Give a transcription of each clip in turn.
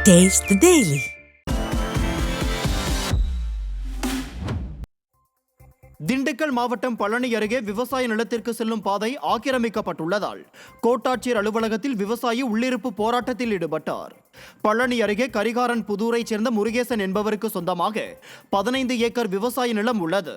Taste the Daily. Dindigul மாவட்டம் பழனி அருகே விவசாய நிலத்திற்கு செல்லும் பாதை ஆக்கிரமிக்கப்பட்டுள்ளதால் கோட்டாட்சியர் அலுவலகத்தில் விவசாயி உள்ளிருப்பு போராட்டத்தில் ஈடுபட்டார். பழனி அருகே கரிகாரன் புதூரைச் சேர்ந்த முருகேசன் என்பவருக்கு சொந்தமாக 15 ஏக்கர் விவசாய நிலம் உள்ளது.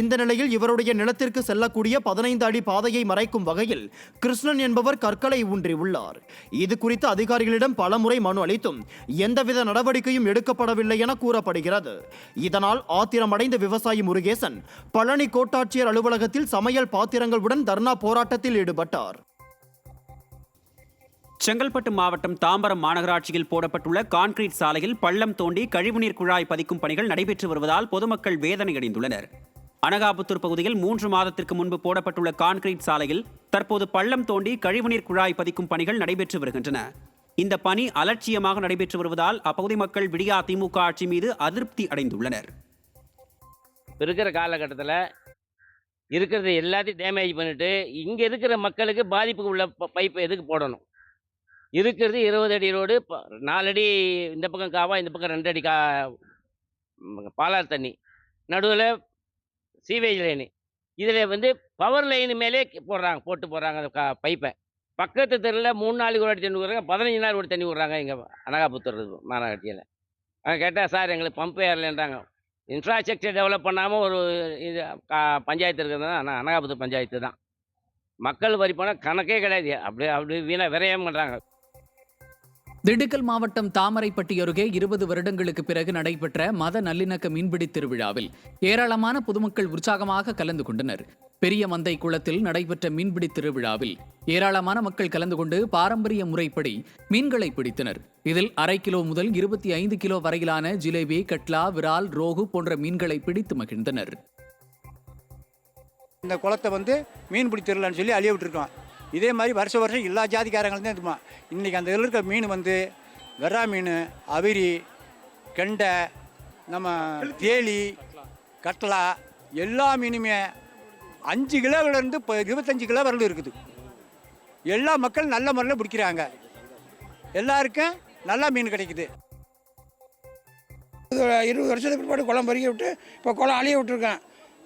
இந்த நிலையில் இவருடைய நிலத்திற்கு செல்லக்கூடிய 15 அடி பாதையை மறைக்கும் வகையில் கிருஷ்ணன் என்பவர் கற்களை ஊன்றியுள்ளார். இது குறித்து அதிகாரிகளிடம் பலமுறை மனு அளித்தும் எந்தவித நடவடிக்கையும் எடுக்கப்படவில்லை என கூறப்படுகிறது. இதனால் ஆத்திரமடைந்த விவசாயி முருகேசன் பழனி கோட்டாட்சியர் அலுவலகத்தில் சமையல் பாத்திரங்களுடன் தர்ணா போராட்டத்தில் ஈடுபட்டார். செங்கல்பட்டு மாவட்டம் தாம்பரம் மாநகராட்சியில் போடப்பட்டுள்ள கான்கிரீட் சாலையில் பள்ளம் தோண்டி கழிவுநீர் குழாய் பதிக்கும் பணிகள் நடைபெற்று வருவதால் பொதுமக்கள் வேதனை அடைந்துள்ளனர். அனகாபுத்தூர் பகுதியில் 3 மாதத்திற்கு முன்பு போடப்பட்டுள்ள கான்கிரீட் சாலையில் தற்போது பள்ளம் தோண்டி கழிவுநீர் குழாய் பதிக்கும் பணிகள் நடைபெற்று வருகின்றன. இந்த பணி அலட்சியமாக நடைபெற்று வருவதால் அப்பகுதி மக்கள் விடியா திமுக ஆட்சி மீது அதிருப்தி அடைந்துள்ளனர். இருக்கிற காலகட்டத்தில் இருக்கிறது எல்லாத்தையும் டேமேஜ் பண்ணிவிட்டு இங்கே இருக்கிற மக்களுக்கு பாதிப்பு உள்ள பைப்பை எதுக்கு போடணும்? இருக்கிறது 20 அடி ரோடு, 4 அடி இந்த பக்கம் காவா, இந்த பக்கம் 2 அடி பாலாறு தண்ணி, நடுவில் சீவேஜ் லைனு. இதில் பவர் லைனு மேலே போட்டு போடுறாங்க அந்த பைப்பை. பக்கத்து தெருவில் 3 நாளைக்கு ஒரு அடி தண்ணி விடுறாங்க, 15 நாள் ஒரு தண்ணி விடுறாங்க. இங்கே அனகாபுத்தூர் மாநகராட்சியில் அங்கே கேட்டால் சார் எங்களுக்கு பம்பு ஏறலைன்றாங்க. இன்ஃப்ராஸ்ட்ரக்சர் டெவலப் பண்ணாமல் ஒரு இது பஞ்சாயத்து இருக்கிறது தான் அனகாபுத்தூர் பஞ்சாயத்து தான். மக்கள் வரி போனால் கணக்கே கிடையாது. அப்படி வீணாக விரயம் பண்ணுறாங்க. திண்டுக்கல் மாவட்டம் தாமரைப்பட்டி அருகே 20 வருடங்களுக்கு பிறகு நடைபெற்ற மத நல்லிணக்க மீன்பிடி திருவிழாவில் ஏராளமான பொதுமக்கள் உற்சாகமாக கலந்து கொண்டனர். பெரிய மந்தை குளத்தில் நடைபெற்ற மீன்பிடி திருவிழாவில் ஏராளமான மக்கள் கலந்து கொண்டு பாரம்பரிய முறைப்படி மீன்களை பிடித்தனர். இதில் 1/2 கிலோ முதல் 25 கிலோ வரையிலான ஜிலேபி, கட்லா, விரால், ரோகு போன்ற மீன்களை பிடித்து மகிழ்ந்தனர். இந்த குளத்தை மீன்பிடி திருவிழான்னு சொல்லி அழிய விட்டுருக்கோம். இதே மாதிரி வருஷம் எல்லா ஜாதிக்காரங்களும் தான் இருக்குமா. இன்றைக்கி அந்த இதில் இருக்க மீன் வெறா மீன், அவிரி, கெண்டை, நம்ம தேலி, கட்லா எல்லா மீனுமே 5 கிலோவிலேருந்து 25 கிலோ வரலும் இருக்குது. எல்லா மக்கள் நல்ல முறையில் பிடிக்கிறாங்க. எல்லாருக்கும் நல்லா மீன் கிடைக்குது. 20 வருஷத்துக்கு பிற்பாடு குளம் பறிக்க விட்டு இப்போ குளம் அழிய விட்டுருக்கேன்.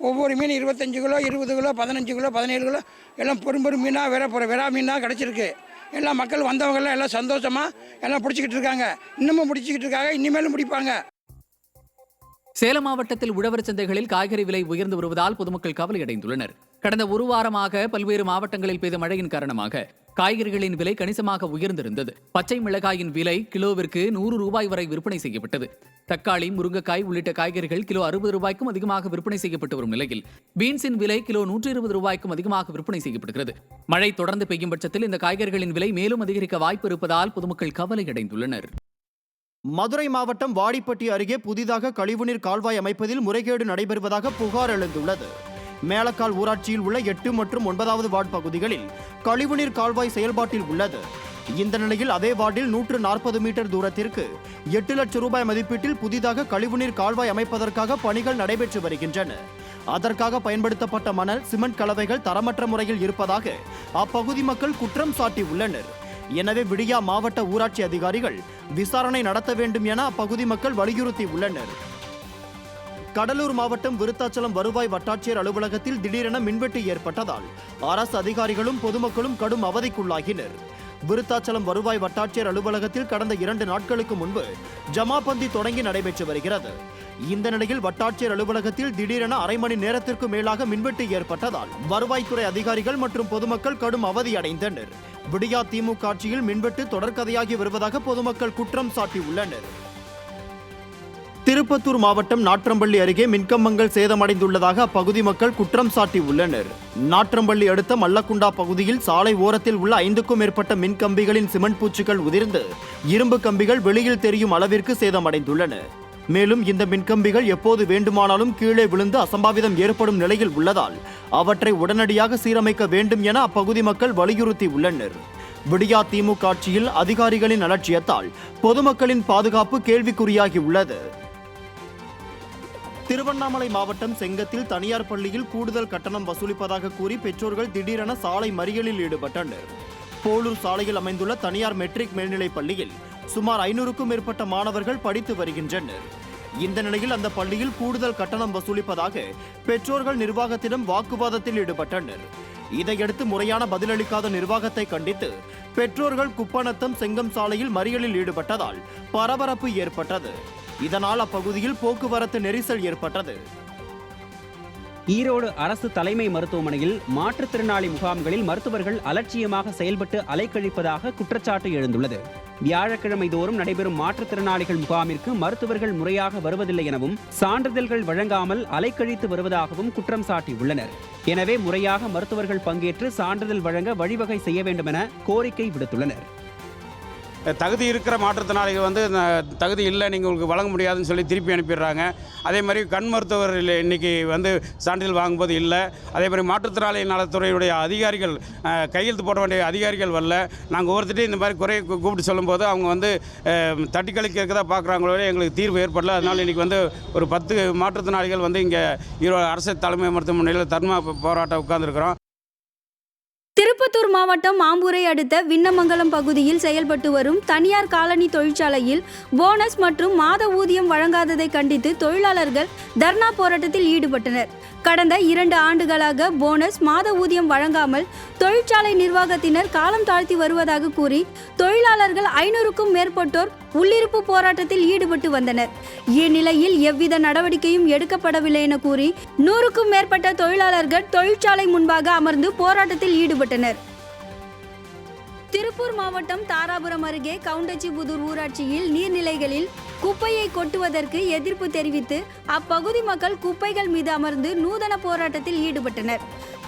ஒவ்வொரு மீன் 25 கிலோ, 20 கிலோ, 15 கிலோ, 17 கிலோ எல்லாம் பெரும் மீனாக விரா மீனாக கிடச்சிருக்கு. எல்லா மக்கள் வந்தவங்கெல்லாம் எல்லாம் சந்தோஷமாக எல்லாம் பிடிச்சிக்கிட்டு இருக்காங்க. இன்னமும் பிடிச்சிக்கிட்டு இருக்காங்க, இனிமேலும் பிடிப்பாங்க. சேலம் மாவட்டத்தில் உழவர் சந்தைகளில் காய்கறி விலை உயர்ந்து வருவதால் பொதுமக்கள் கவலையடைந்துள்ளனர். கடந்த ஒரு வாரமாக பல்வேறு மாவட்டங்களில் பெய்த மழையின் காரணமாக காய்கறிகளின் விலை கணிசமாக உயர்ந்திருந்தது. பச்சை மிளகாயின் விலை கிலோவிற்கு 100 ரூபாய் வரை விற்பனை செய்யப்பட்டது. தக்காளி, முருங்கைக்காய் உள்ளிட்ட காய்கறிகள் கிலோ 60 ரூபாய்க்கும் அதிகமாக விற்பனை செய்யப்பட்டு வரும் நிலையில் பீன்ஸின் விலை கிலோ 120 ரூபாய்க்கும் அதிகமாக விற்பனை செய்யப்படுகிறது. மழை தொடர்ந்து பெய்யும் பட்சத்தில் இந்த காய்கறிகளின் விலை மேலும் அதிகரிக்க வாய்ப்பு இருப்பதால் பொதுமக்கள் கவலையடைந்துள்ளனர். மதுரை மாவட்டம் வாடிப்பட்டி அருகே புதிதாக கழிவுநீர் கால்வாய் அமைப்பதில் முறைகேடு நடைபெறுவதாக புகார் எழுந்துள்ளது. மேலக்கால் ஊராட்சியில் உள்ள 8 மற்றும் 9வது வார்டு பகுதிகளில் கழிவுநீர் கால்வாய் செயல்பாட்டில் உள்ளது. இந்த நிலையில் அதே வார்டில் 140 மீட்டர் தூரத்திற்கு 8 லட்சம் ரூபாய் மதிப்பீட்டில் புதிதாக கழிவுநீர் கால்வாய் அமைப்பதற்காக பணிகள் நடைபெற்று வருகின்றன. அதற்காக பயன்படுத்தப்பட்ட மணல், சிமெண்ட் கலவைகள் தரமற்ற முறையில் இருப்பதாக அப்பகுதி மக்கள் குற்றம் சாட்டியுள்ளனர். எனவே விடியா மாவட்ட ஊராட்சி அதிகாரிகள் விசாரணை நடத்த வேண்டும் என அப்பகுதி மக்கள் வலியுறுத்தி உள்ளனர். கடலூர் மாவட்டம் விருத்தாச்சலம் வருவாய் வட்டாட்சியர் அலுவலகத்தில் திடீரென மின்வெட்டு ஏற்பட்டதால் அரசு அதிகாரிகளும் பொதுமக்களும் கடும் அவதிக்குள்ளாகினர். விருத்தாச்சலம் வருவாய் வட்டாட்சியர் அலுவலகத்தில் கடந்த 2 நாட்களுக்கு முன்பு ஜமாபந்தி தொடங்கி நடைபெற்று வருகிறது. இந்த நிலையில் வட்டாட்சியர் அலுவலகத்தில் திடீரென அரை மணி நேரத்திற்கு மேலாக மின்வெட்டு ஏற்பட்டதால் வருவாய்த்துறை அதிகாரிகள் மற்றும் பொதுமக்கள் கடும் அவதியடைந்தனர். விடியா திமுக ஆட்சியில் மின்வெட்டு தொடர்கதையாகி வருவதாக பொதுமக்கள் குற்றம் சாட்டியுள்ளனர். திருப்பத்தூர் மாவட்டம் நாற்றம்பள்ளி அருகே மின்கம்பங்கள் சேதமடைந்துள்ளதாக அப்பகுதி மக்கள் குற்றம் சாட்டியுள்ளனர். நாற்றம்பள்ளி அடுத்த மல்லக்குண்டா பகுதியில் சாலை ஓரத்தில் உள்ள 5க்கும் மேற்பட்ட மின்கம்பிகளின் சிமெண்ட் பூச்சுகள் உதிர்ந்து இரும்பு கம்பிகள் வெளியில் தெரியும் அளவிற்கு சேதமடைந்துள்ளன. மேலும் இந்த மின்கம்பிகள் எப்போது வேண்டுமானாலும் கீழே விழுந்து அசம்பாவிதம் ஏற்படும் நிலையில் உள்ளதால் அவற்றை உடனடியாக சீரமைக்க வேண்டும் என அப்பகுதி மக்கள் வலியுறுத்தி உள்ளனர். விடியா திமுக ஆட்சியில் அதிகாரிகளின் அலட்சியத்தால் பொதுமக்களின் பாதுகாப்பு கேள்விக்குறியாகி உள்ளது. திருவண்ணாமலை மாவட்டம் செங்கத்தில் தனியார் பள்ளியில் கூடுதல் கட்டணம் வசூலிப்பதாக கூறி பெற்றோர்கள் திடீரென சாலை மறியலில் ஈடுபட்டனர். போலூர் சாலையில் அமைந்துள்ள தனியார் மெட்ரிக் மேல்நிலைப் பள்ளியில் சுமார் 500க்கும் மேற்பட்ட மாணவர்கள் படித்து வருகின்றனர். இந்த நிலையில் அந்த பள்ளியில் கூடுதல் கட்டணம் வசூலிப்பதாக பெற்றோர்கள் நிர்வாகத்திடம் வாக்குவாதத்தில் ஈடுபட்டனர். இதையடுத்து முறையான பதிலளிக்காத நிர்வாகத்தை கண்டித்து பெற்றோர்கள் குப்பநத்தம் செங்கம் சாலையில் மறியலில் ஈடுபட்டதால் பரபரப்பு ஏற்பட்டது. இதனால் அப்பகுதியில் போக்குவரத்து நெரிசல் ஏற்பட்டது. ஈரோடு அரசு தலைமை மருத்துவமனையில் மாற்றுத்திறனாளி முகாம்களில் மருத்துவர்கள் அலட்சியமாக செயல்பட்டு அலைக்கழிப்பதாக குற்றச்சாட்டு எழுந்துள்ளது. வியாழக்கிழமை தோறும் நடைபெறும் மாற்றுத்திறனாளிகள் முகாமிற்கு மருத்துவர்கள் முறையாக வருவதில்லை எனவும் சான்றிதழ்கள் வழங்காமல் அலைக்கழித்து வருவதாகவும் குற்றம் சாட்டியுள்ளனர். எனவே முறையாக மருத்துவர்கள் பங்கேற்று சான்றிதழ் வழங்க வழிவகை செய்ய வேண்டும் என கோரிக்கை விடுத்துள்ளனர். தகுதி இருக்கிற மாற்றுத்திறனாளிகள் தகுதி இல்லை, நீங்கள் உங்களுக்கு வழங்க முடியாதுன்னு சொல்லி திருப்பி அனுப்பிடுறாங்க. அதே மாதிரி கண் மருத்துவர் இன்றைக்கி சான்றிதழ் வாங்கும்போது இல்லை. அதே மாதிரி மாற்றுத்திறனாளி நலத்துறையுடைய அதிகாரிகள் கையெழுத்து போட வேண்டிய அதிகாரிகள் வரல. நாங்கள் ஒவ்வொருத்தரையும் இந்த மாதிரி குறையை கூப்பிட்டு சொல்லும்போது அவங்க தட்டி கழிக்கிறதா பார்க்குறாங்களோ எங்களுக்கு தீர்வு ஏற்படல. அதனால் இன்றைக்கி ஒரு 10 மாற்றுத்திறனாளிகள் இங்கே ஈரோடு அரசு தலைமை மருத்துவமனையில் தர்ம போராட்டம் உட்கார்ந்துருக்கிறோம். திருப்பத்தூர் மாவட்டம் ஆம்பூரை அடுத்த விண்ணமங்கலம் பகுதியில் செயல்பட்டு வரும் தனியார் காலனி தொழிற்சாலையில் போனஸ் மற்றும் மாத ஊதியம் வழங்காததை கண்டித்து தொழிலாளர்கள் தர்ணா போராட்டத்தில் ஈடுபட்டனர். கடந்த 2 ஆண்டுகளாக போனஸ் மாத ஊதியம் வழங்காமல் தொழிற்சாலை நிர்வாகத்தினர் காலம் தாழ்த்தி வருவதாக கூறி தொழிலாளர்கள் 500க்கும் மேற்பட்டோர் உள்ளிருப்பு போராட்டத்தில் ஈடுபட்டு வந்தனர். இந்நிலையில் எவ்வித நடவடிக்கையும் எடுக்கப்படவில்லை என கூறி 100க்கும் மேற்பட்ட தொழிலாளர்கள் தொழிற்சாலை முன்பாக அமர்ந்து போராட்டத்தில் ஈடுபட்டனர். திருப்பூர் மாவட்டம் தாராபுரம் அருகே கவுண்டச்சிபுதூர் ஊராட்சியில் நீர்நிலைகளில் குப்பையை கொட்டுவதற்கு எதிர்ப்பு தெரிவித்து அப்பகுதி மக்கள் குப்பைகள் மீது அமர்ந்து நூதன போராட்டத்தில் ஈடுபட்டனர்.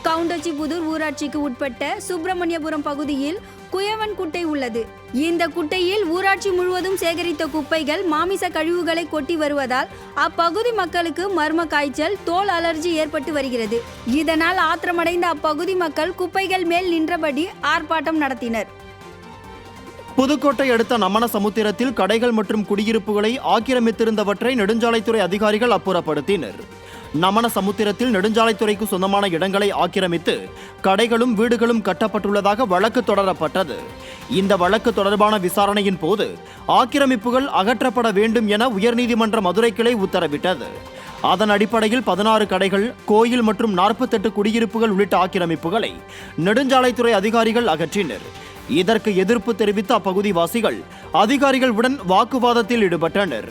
கவுண்டச்சிபுதூர் ஊராட்சிக்கு உட்பட்ட சுப்பிரமணியபுரம் பகுதியில் குயவன் குட்டை உள்ளது. இந்த குட்டையில் ஊராட்சி முழுவதும் சேகரித்த குப்பைகள் மாமிச கழிவுகளை கொட்டி வருவதால் அப்பகுதி மக்களுக்கு மர்ம காய்ச்சல், தோல் அலர்ஜி ஏற்பட்டு வருகிறது. இதனால் ஆத்திரமடைந்த அப்பகுதி மக்கள் குப்பைகள் மேல் நின்றபடி ஆர்ப்பாட்டம் நடத்தினர். புதுக்கோட்டை அடுத்த நமனசமுத்திரத்தில் கடைகள் மற்றும் குடியிருப்புகளை ஆக்கிரமித்திருந்தவற்றை நெடுஞ்சாலைத்துறை அதிகாரிகள் அப்புறப்படுத்தினர். நமனசமுத்திரத்தில் நெடுஞ்சாலைத்துறைக்கு சொந்தமான இடங்களை ஆக்கிரமித்து கடைகளும் வீடுகளும் கட்டப்பட்டுள்ளதாக வழக்கு தொடரப்பட்டது. இந்த வழக்கு தொடர்பான விசாரணையின் போது ஆக்கிரமிப்புகள் அகற்றப்பட வேண்டும் என உயர்நீதிமன்ற மதுரை கிளை உத்தரவிட்டது. அதன் அடிப்படையில் 16 கடைகள், கோயில் மற்றும் 48 குடியிருப்புகள் உள்ளிட்ட ஆக்கிரமிப்புகளை நெடுஞ்சாலைத்துறை அதிகாரிகள் அகற்றினர். இதற்கு எதிர்ப்பு தெரிவித்த அப்பகுதிவாசிகள் அதிகாரிகளுடன் வாக்குவாதத்தில் ஈடுபட்டனர்.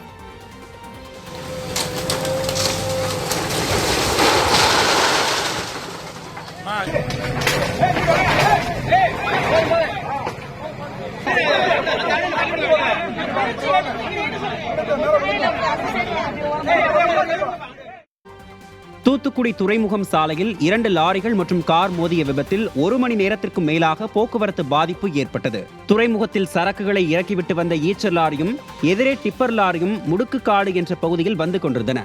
தூத்துக்குடி துறைமுகம் சாலையில் 2 லாரிகள் மற்றும் கார் மோதிய விபத்தில் 1 மணி நேரத்திற்கும் மேலாக போக்குவரத்து பாதிப்பு ஏற்பட்டது. துறைமுகத்தில் சரக்குகளை இறக்கிவிட்டு வந்த ஈச்சர் லாரியும் எதிரே டிப்பர் லாரியும் முடுக்குக்காடு என்ற பகுதியில் வந்து கொண்டிருந்தன.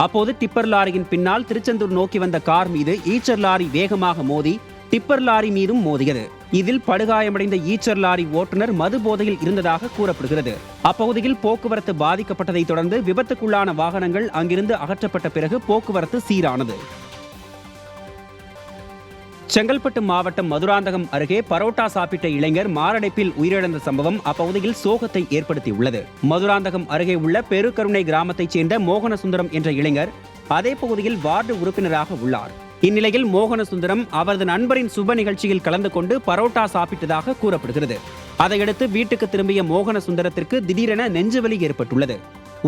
அப்போது டிப்பர் லாரியின் பின்னால் திருச்செந்தூர் நோக்கி வந்த கார் மீது ஈச்சர் லாரி வேகமாக மோதி டிப்பர் லாரி மீதும் மோதியது. இதில் படுகாயமடைந்த ஈச்சர் லாரி ஓட்டுநர் மது போதையில் இருந்ததாக கூறப்படுகிறது. அப்பகுதியில் போக்குவரத்து பாதிக்கப்பட்டதை தொடர்ந்து விபத்துக்குள்ளான வாகனங்கள் அங்கிருந்து அகற்றப்பட்ட பிறகு போக்குவரத்து சீரானது. செங்கல்பட்டு மாவட்டம் மதுராந்தகம் அருகே பரோட்டா சாப்பிட்ட இளைஞர் மாரடைப்பில் உயிரிழந்த சம்பவம் அப்பகுதியில் சோகத்தை ஏற்படுத்தியுள்ளது. மதுராந்தகம் அருகே உள்ள பெருகருணை கிராமத்தைச் சேர்ந்த மோகனசுந்தரம் என்ற இளைஞர் அதே பகுதியில் வார்டு உறுப்பினராக உள்ளார். இந்நிலையில் மோகனசுந்தரம் அவரது நண்பரின் சுப நிகழ்ச்சியில் கலந்து கொண்டு பரோட்டா சாப்பிட்டதாக கூறப்படுகிறது. அதையடுத்து வீட்டுக்கு திரும்பிய மோகனசுந்தரத்திற்கு திடீரென நெஞ்சுவலி ஏற்பட்டுள்ளது.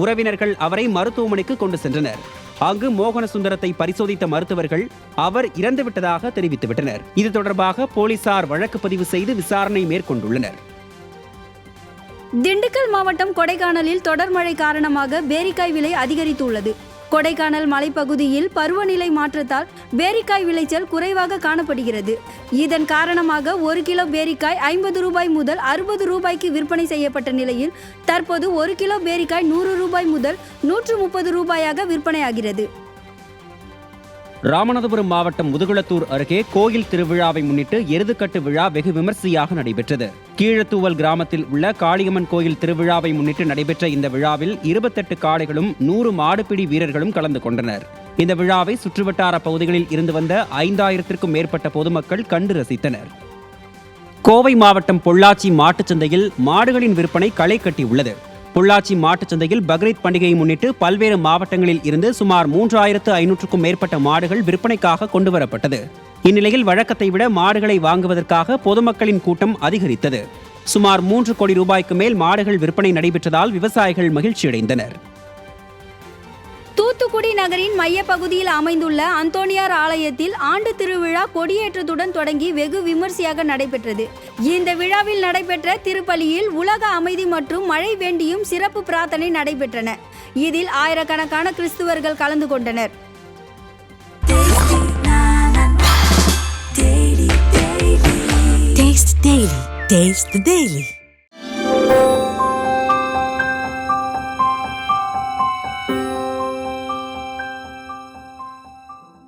உறவினர்கள் அவரை மருத்துவமனைக்கு கொண்டு சென்றனர். அங்கு மோகனசுந்தரத்தை பரிசோதித்த மருத்துவர்கள் அவர் இறந்துவிட்டதாக தெரிவித்துவிட்டனர். இது தொடர்பாக போலீசார் வழக்கு பதிவு செய்து விசாரணை மேற்கொண்டுள்ளனர். திண்டுக்கல் மாவட்டம் கொடைக்கானலில் தொடர் மழை காரணமாக பேரிக்காய் விலை அதிகரித்துள்ளது. கொடைக்கானல் மலைப்பகுதியில் பருவநிலை மாற்றத்தால் பேரிக்காய் விளைச்சல் குறைவாக காணப்படுகிறது. இதன் காரணமாக 1 கிலோ பேரிக்காய் 50 ரூபாய் முதல் 60 ரூபாய்க்கு விற்பனை செய்யப்பட்ட நிலையில் தற்போது 1 கிலோ பேரிக்காய் 100 ரூபாய் முதல் 130 ரூபாயாக விற்பனையாகிறது. ராமநாதபுரம் மாவட்டம் முதுகுளத்தூர் அருகே கோயில் திருவிழாவை முன்னிட்டு எருதுக்கட்டு விழா வெகு விமர்சையாக நடைபெற்றது. கீழத்தூவல் கிராமத்தில் உள்ள காளியம்மன் கோயில் திருவிழாவை முன்னிட்டு நடைபெற்ற இந்த விழாவில் 28 காளைகளும் 100 மாடுபிடி வீரர்களும் கலந்து கொண்டனர். இந்த விழாவை சுற்றுவட்டார பகுதிகளில் இருந்து வந்த 5000த்திற்கும் மேற்பட்ட பொதுமக்கள் கண்டு ரசித்தனர். கோவை மாவட்டம் பொள்ளாச்சி மாட்டுச் சந்தையில் மாடுகளின் விற்பனை களை கட்டியுள்ளது. பொள்ளாச்சி மாட்டுச் சந்தையில் பக்ரீத் பண்டிகையை முன்னிட்டு பல்வேறு மாவட்டங்களில் இருந்து சுமார் 3500க்கும் மேற்பட்ட மாடுகள் விற்பனைக்காக கொண்டுவரப்பட்டது. இந்நிலையில் வழக்கத்தை விட மாடுகளை வாங்குவதற்காக பொதுமக்களின் கூட்டம் அதிகரித்தது. சுமார் 3 கோடி ரூபாய்க்கு மேல் மாடுகள் விற்பனை நடைபெற்றதால் விவசாயிகள் மகிழ்ச்சியடைந்தனர். தூத்துக்குடி நகரின் மையப்பகுதியில் அமைந்துள்ள அந்தோணியார் ஆலயத்தில் ஆண்டு திருவிழா கொடியேற்றத்துடன் தொடங்கி வெகு விமர்சையாக நடைபெற்றது. இந்த விழாவில் நடைபெற்ற திருப்பலியில் உலக அமைதி மற்றும் மழை வேண்டியும் சிறப்பு பிரார்த்தனை நடைபெற்றன. இதில் ஆயிரக்கணக்கான கிறிஸ்துவர்கள் கலந்து கொண்டனர். Taste the Daily.